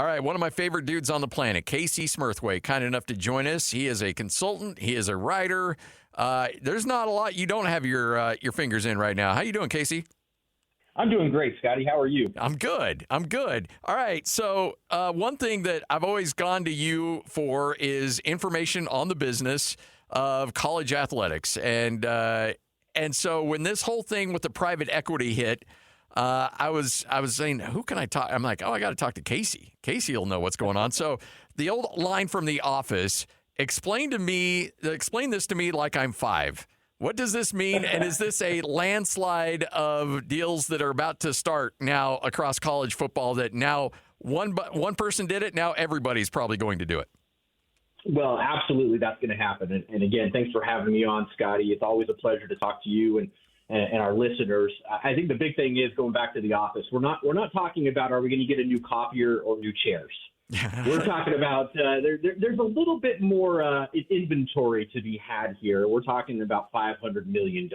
All right, one of my favorite dudes on the planet, Casey Smurthwaite, kind enough to join us. He is a consultant. He is a writer. There's not a lot you don't have your fingers in right now. How you doing, Casey? I'm doing great, Scotty. How are you? I'm good. All right, so one thing that I've always gone to you for is information on the business of college athletics. And so when this whole thing with the private equity hit, I was saying, who can I talk? I'm like, I got to talk to Casey. Casey will know what's going on. So the old line from The Office, explain this to me like I'm 5. What does this mean? And is this a landslide of deals that are about to start now across college football that now one person did it, now everybody's probably going to do it? Well, absolutely, that's going to happen. And again, thanks for having me on, Scotty. It's always a pleasure to talk to you and our listeners. I think the big thing is going back to The Office. We're not talking about, are we going to get a new copier or new chairs? We're talking about there's a little bit more inventory to be had here. We're talking about $500 million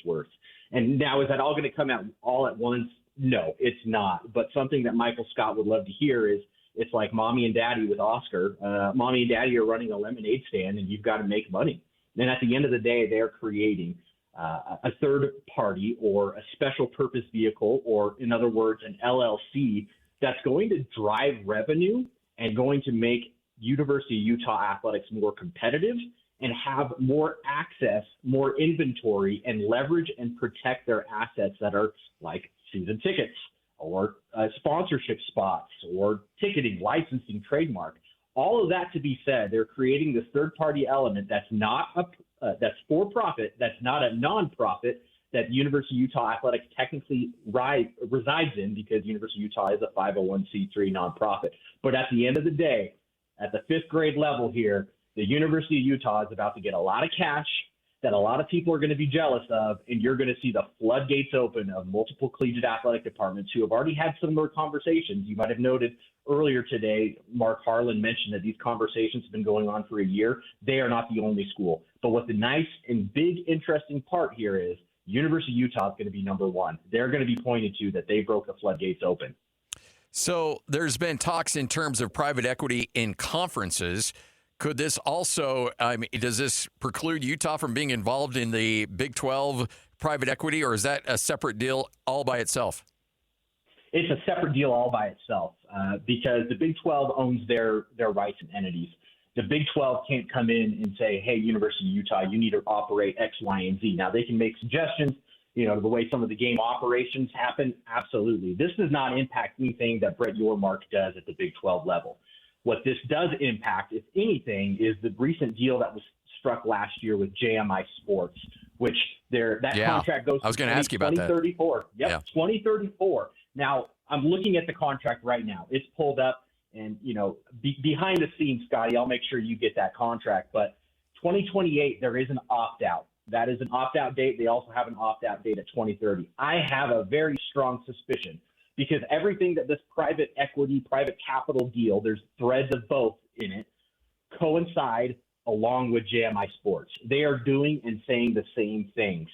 worth. And now, is that all going to come out all at once? No, it's not. But something that Michael Scott would love to hear is, it's like mommy and daddy with Oscar. Mommy and daddy are running a lemonade stand, and you've got to make money. And at the end of the day, they're creating a third party or a special purpose vehicle, or in other words, an LLC that's going to drive revenue and going to make University of Utah athletics more competitive and have more access, more inventory, and leverage and protect their assets that are like season tickets or sponsorship spots or ticketing, licensing, trademark. All of that to be said, they're creating this third-party element that's not that's for profit, that's not a nonprofit that the University of Utah Athletics technically resides in, because University of Utah is a 501c3 nonprofit. But at the end of the day, at the 5th grade level here, the University of Utah is about to get a lot of cash that a lot of people are going to be jealous of, and you're going to see the floodgates open of multiple collegiate athletic departments who have already had similar conversations. You might have noted earlier today, Mark Harlan mentioned that these conversations have been going on for a year. They are not the only school. But what the nice and big interesting part here is, University of Utah is going to be number one. They're going to be pointed to that they broke the floodgates open. So there's been talks in terms of private equity in conferences. Could this also, does this preclude Utah from being involved in the Big 12 private equity, or is that a separate deal all by itself? It's a separate deal all by itself because the Big 12 owns their rights and entities. The Big 12 can't come in and say, hey, University of Utah, you need to operate X, Y, and Z. Now, they can make suggestions, the way some of the game operations happen. Absolutely. This does not impact anything that Brett Yormark does at the Big 12 level. What this does impact, if anything, is the recent deal that was struck last year with JMI Sports, which contract goes I was going to ask you about that. 2034. Yep, yeah. 2034. Now, I'm looking at the contract right now. It's pulled up, and, behind the scenes, Scotty, I'll make sure you get that contract. But 2028, there is an opt-out. That is an opt-out date. They also have an opt-out date at 2030. I have a very strong suspicion, because everything that this private equity, private capital deal, there's threads of both in it, coincide along with JMI Sports. They are doing and saying the same things,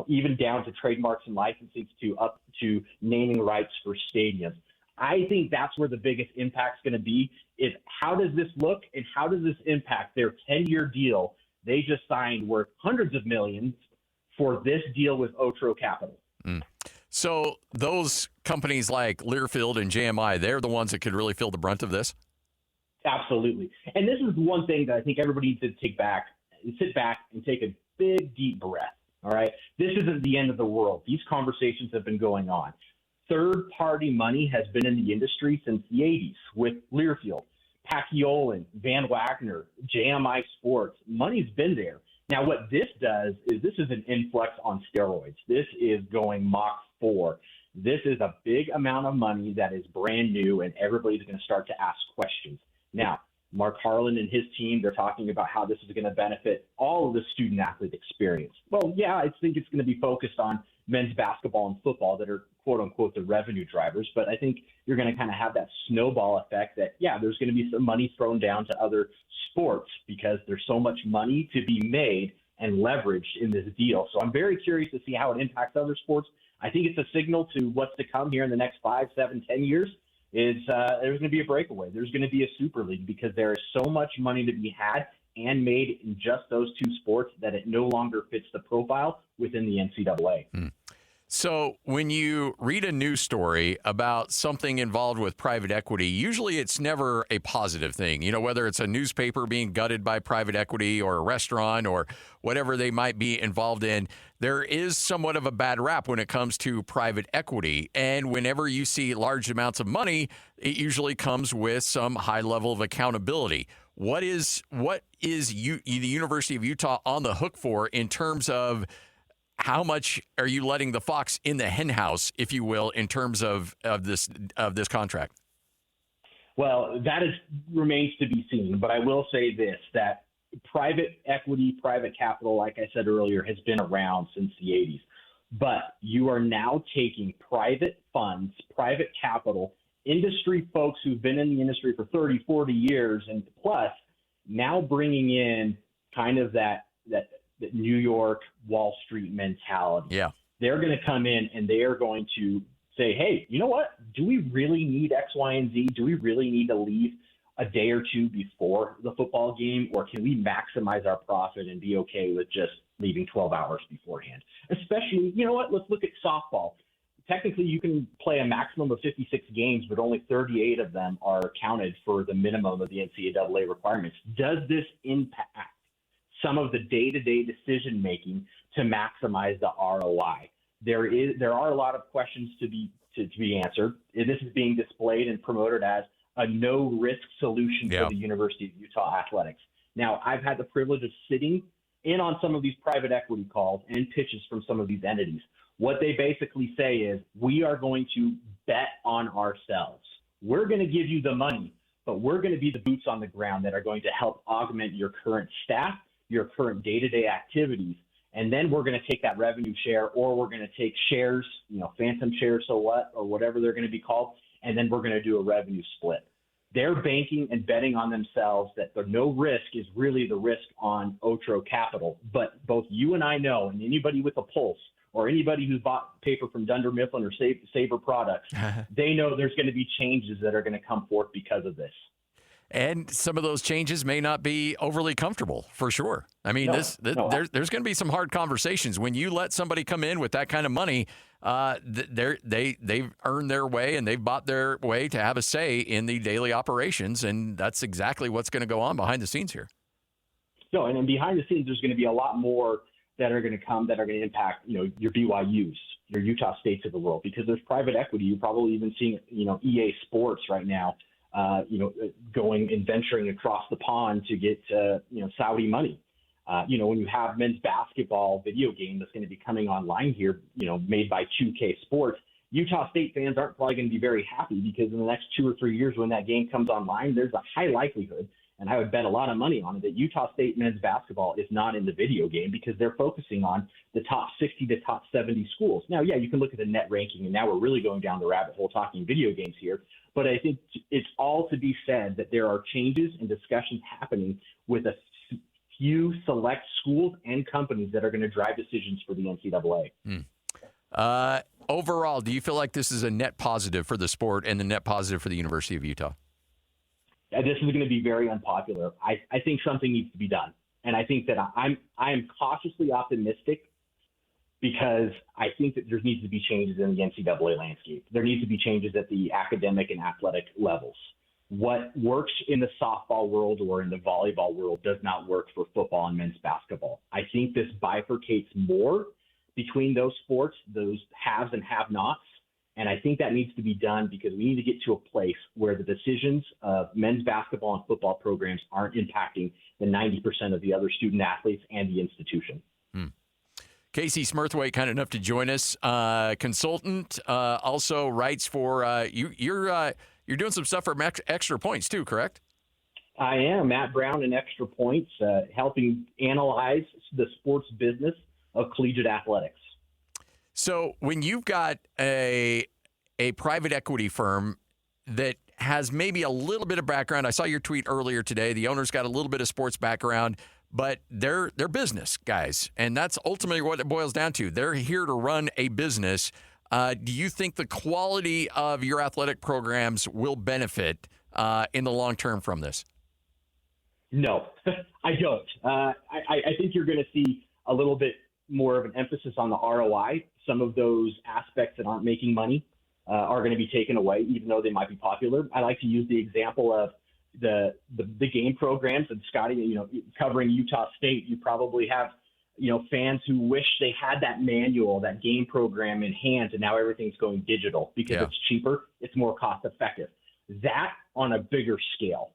even down to trademarks and licensing up to naming rights for stadiums. I think that's where the biggest impact's going to be, is how does this look and how does this impact their 10-year deal they just signed worth hundreds of millions for this deal with Otro Capital. So those companies like Learfield and JMI, they're the ones that could really feel the brunt of this? Absolutely. And this is one thing that I think everybody needs to sit back and take a big, deep breath. All right. This isn't the end of the world. These conversations have been going on. Third-party money has been in the industry since the 80s with Learfield, Pacquiolin, Van Wagner, JMI Sports. Money's been there. Now, what this does is this is an influx on steroids. This is going Mach 4. This is a big amount of money that is brand new, and everybody's going to start to ask questions. Now, Mark Harlan and his team, they're talking about how this is going to benefit all of the student-athlete experience. Well, yeah, I think it's going to be focused on men's basketball and football that are, quote-unquote, the revenue drivers. But I think you're going to kind of have that snowball effect that, yeah, there's going to be some money thrown down to other sports because there's so much money to be made and leveraged in this deal. So I'm very curious to see how it impacts other sports. I think it's a signal to what's to come here in the next 5, 7, 10 years. is there's going to be a breakaway. There's going to be a super league because there is so much money to be had and made in just those two sports that it no longer fits the profile within the NCAA. So when you read a news story about something involved with private equity, usually it's never a positive thing. You know, whether it's a newspaper being gutted by private equity or a restaurant or whatever they might be involved in, there is somewhat of a bad rap when it comes to private equity. And whenever you see large amounts of money, it usually comes with some high level of accountability. What is the University of Utah on the hook for in terms of how much are you letting the fox in the hen house, if you will, in terms of this contract? Well, that remains to be seen. But I will say this, that private equity, private capital, like I said earlier, has been around since the 80s. But you are now taking private funds, private capital, industry folks who've been in the industry for 30, 40 years and plus, now bringing in kind of that New York Wall Street mentality. Yeah. They're going to come in and they are going to say, hey, you know what? Do we really need X, Y, and Z? Do we really need to leave a day or two before the football game? Or can we maximize our profit and be okay with just leaving 12 hours beforehand? Especially, you know what? Let's look at softball. Technically, you can play a maximum of 56 games, but only 38 of them are counted for the minimum of the NCAA requirements. Does this impact some of the day-to-day decision-making to maximize the ROI? There are a lot of questions to be answered. This is being displayed and promoted as a no-risk solution for the University of Utah athletics. Now, I've had the privilege of sitting in on some of these private equity calls and pitches from some of these entities. What they basically say is, we are going to bet on ourselves. We're going to give you the money, but we're going to be the boots on the ground that are going to help augment your current staff, your current day-to-day activities, and then we're going to take that revenue share, or we're going to take shares, phantom shares, or whatever they're going to be called, and then we're going to do a revenue split. They're banking and betting on themselves that the no risk is really the risk on Otro Capital. But both you and I know, and anybody with a pulse, or anybody who's bought paper from Dunder Mifflin or Sabre products, they know there's going to be changes that are going to come forth because of this. And some of those changes may not be overly comfortable, for sure. I mean, there's going to be some hard conversations when you let somebody come in with that kind of money. They've earned their way and they've bought their way to have a say in the daily operations, and that's exactly what's going to go on behind the scenes here. No, and then behind the scenes, there's going to be a lot more that are going to come that are going to impact, your BYUs, your Utah States of the world, because there's private equity. You're probably even seeing, EA Sports right now. Going and venturing across the pond to get, Saudi money. When you have men's basketball video game that's going to be coming online here, made by 2K Sports, Utah State fans aren't probably going to be very happy because in the next 2 or 3 years when that game comes online, there's a high likelihood, and I would bet a lot of money on it, that Utah State men's basketball is not in the video game because they're focusing on the top 60 to top 70 schools. Now, yeah, you can look at the net ranking, and now we're really going down the rabbit hole talking video games here. But I think it's all to be said that there are changes and discussions happening with a few select schools and companies that are going to drive decisions for the NCAA. Overall, do you feel like this is a net positive for the sport and the net positive for the University of Utah? This is going to be very unpopular. I think something needs to be done. And I think that I am cautiously optimistic because I think that there needs to be changes in the NCAA landscape. There needs to be changes at the academic and athletic levels. What works in the softball world or in the volleyball world does not work for football and men's basketball. I think this bifurcates more between those sports, those haves and have-nots. And I think that needs to be done because we need to get to a place where the decisions of men's basketball and football programs aren't impacting the 90% of the other student athletes and the institution. Casey Smurthwaite, kind enough to join us. Consultant, also writes for you're doing some stuff for Extra Points too, correct? I am. Matt Brown and Extra Points, helping analyze the sports business of collegiate athletics. So when you've got a private equity firm that has maybe a little bit of background, I saw your tweet earlier today, the owner's got a little bit of sports background, but they're business guys, and that's ultimately what it boils down to. They're here to run a business. do you think the quality of your athletic programs will benefit in the long term from this? No, I don't. I think you're going to see a little bit more of an emphasis on the ROI. Some of those aspects that aren't making money are going to be taken away, even though they might be popular. I like to use the example of the game programs. And Scotty, covering Utah State, you probably have fans who wish they had that manual, that game program in hand, and now everything's going digital because it's cheaper, it's more cost effective. That on a bigger scale.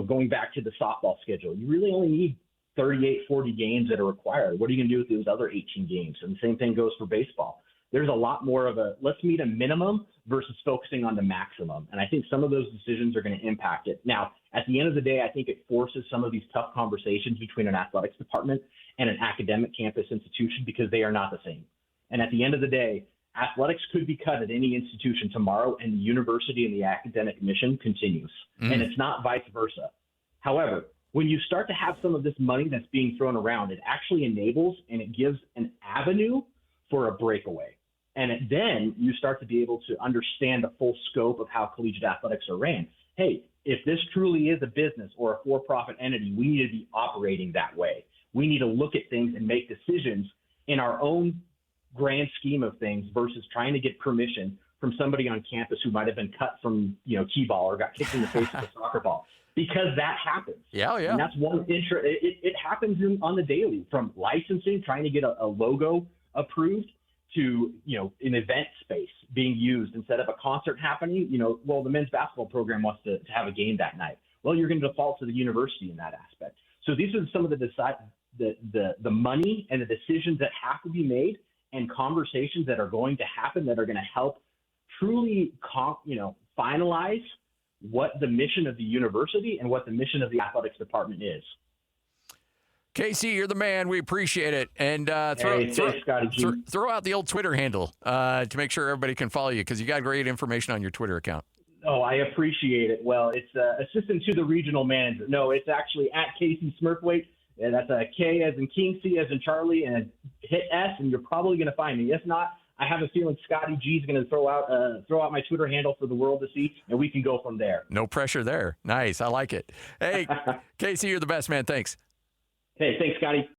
Going back to the softball schedule, you really only need 38, 40 games that are required. What are you going to do with those other 18 games? And the same thing goes for baseball. There's a lot more of a let's meet a minimum versus focusing on the maximum. And I think some of those decisions are going to impact it. Now, at the end of the day, I think it forces some of these tough conversations between an athletics department and an academic campus institution because they are not the same. And at the end of the day, athletics could be cut at any institution tomorrow, and the university and the academic mission continues. And it's not vice versa. However, when you start to have some of this money that's being thrown around, it actually enables and it gives an avenue for a breakaway. And then you start to be able to understand the full scope of how collegiate athletics are ran. Hey, if this truly is a business or a for-profit entity, we need to be operating that way. We need to look at things and make decisions in our own grand scheme of things versus trying to get permission from somebody on campus who might have been cut from, t-ball or got kicked in the face with a soccer ball, because that happens. Yeah. And that's one it happens on the daily, from licensing, trying to get a logo approved, to, an event space being used instead of a concert happening. The men's basketball program wants to have a game that night. Well, you're going to default to the university in that aspect. So these are some of the money and the decisions that have to be made, and conversations that are going to happen that are going to help truly, finalize what the mission of the university and what the mission of the athletics department is. Casey, you're the man. We appreciate it. And throw out the old Twitter handle to make sure everybody can follow you, because you got great information on your Twitter account. Oh, I appreciate it. Well, it's assistant to the regional manager. No, it's actually at Casey Smurthwaite. And that's a K as in King, C as in Charlie, and hit S, and you're probably going to find me. If not, I have a feeling Scotty G is going to throw out my Twitter handle for the world to see, and we can go from there. No pressure there. Nice. I like it. Hey, Casey, you're the best, man. Thanks. Hey, thanks, Scotty.